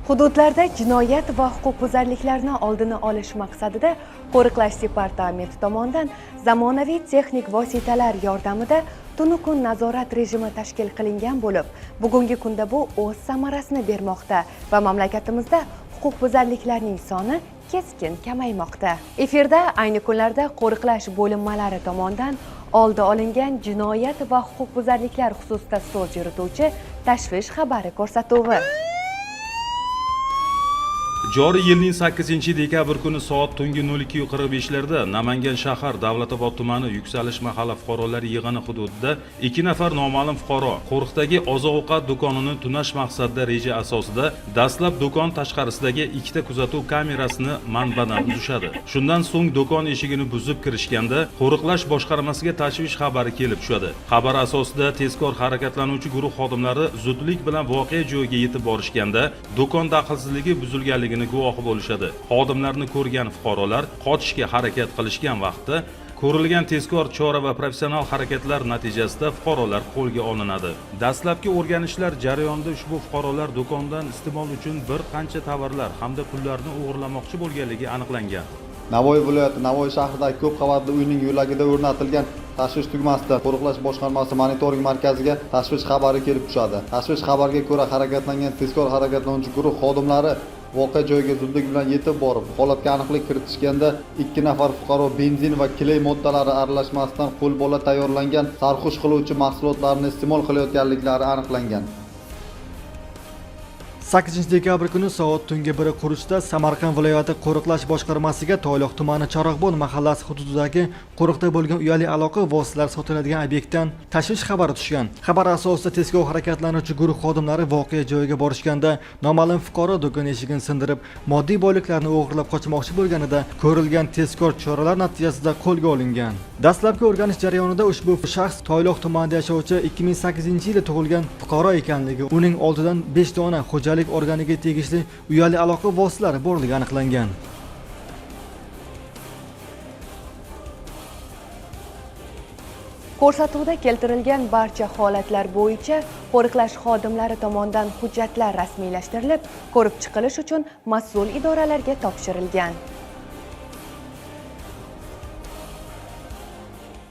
Hududlarda jinoyat va huquqbuzarliklarni oldini olish maqsadida Qo'riqlash departamenti tomonidan zamonaviy texnik vositalar yordamida tunu kun nazorat rejimi tashkil qilingan bo'lib, bugungi kunda bu o'z samarasini bermoqda va mamlakatimizda huquqbuzarliklarning soni keskin kamaymoqda. Efirda ayni kunlarda qo'riqlash bo'linmalari tomonidan oldi olingan jinoyat va huquqbuzarliklar xususida so'z yurituvchi tashvish xabari ko'rsatuvi. Joriy yilning 8-dekabr kuni soat tungi 02:45 larda Namangan shahar Davlatobod tumani Yuksalish mahalla fuqarolar yig'ini hududida 2 nafar noma'lum fuqaro qo'riqdagi oziq-ovqat do'konini tunash maqsadida reja asosida dastlab do'kon tashqarisidagi ikkita kuzatuv kamerasini manbadan uzishadi. Shundan so'ng do'kon eshigini buzib kirishganda qo'riqlash boshqarmasiga tashvish xabari kelib tushadi. Xabar asosida tezkor harakatlanuvchi guruh xodimlari zudlik bilan voqea joyiga yetib borishganda do'kon daxlsizligi buzilganligini guvohi bo'lishadi. Xodimlarni ko'rgan fuqarolar qochishga harakat qilishgan vaqtda ko'rilgan tezkor chora va professional harakatlar natijasida fuqarolar qo'lga olinadi. Dastlabki o'rganishlar jarayonida ushbu fuqarolar do'kondan iste'mol uchun bir qancha tovarlar hamda pullarni o'g'irlamoqchi bo'lganligi aniqlangan. Navoiy viloyati Navoiy shahridagi ko'p qavatli uyning yo'lagida o'rnatilgan tashvish tugmasida Qo'riqlash boshqarmasi monitoring markaziga tashvish xabari kelib tushadi. Tashvish xabariga ko'ra harakatlangan tezkor harakatlanuvchi guruh xodimlari voqea joyiga zudlik bilan yetib borib, holatga aniqlik kiritishganda 2 nafar fuqaro benzin va kley moddalari aralashmasidan qo'lbola tayyorlangan sarxush qiluvchi mahsulotlarni iste'mol qilayotganliklari aniqlangan. 8-dekabr kuni soat tungi 1:40 Samarqand viloyati Qo'riqlash boshqarmasiga Toyloq tumani Chorag'bon mahallasi hududidagi qo'riqda bo'lgan uyali aloqa vositalari sotiladigan obyektdan tashvish xabari tushgan. Xabar asosida tezkor harakatlanuvchi guruh xodimlari voqea joyiga borishganda noma'lum fuqaro do'kon eshigini sindirib, moddiy boyliklarni o'g'irlab qochmoqchi bo'lganida ko'rilgan tezkor choralar natijasida qo'lga olingan. Dastlabki o'rganish jarayonida ushbu shaxs Toyloq tumanida yashovchi 2008-yilda tug'ilgan fuqaro ekanligi, uning oldidan 5 dona xo'jalik organiga tegishli uyali aloqa vositalari borligi aniqlangan. Ko'rsatuvda keltirilgan barcha holatlar bo'yicha qo'riqlash xodimlari tomonidan hujjatlar rasmiylashtirilib, ko'rib chiqilish uchun mas'ul idoralarga topshirilgan.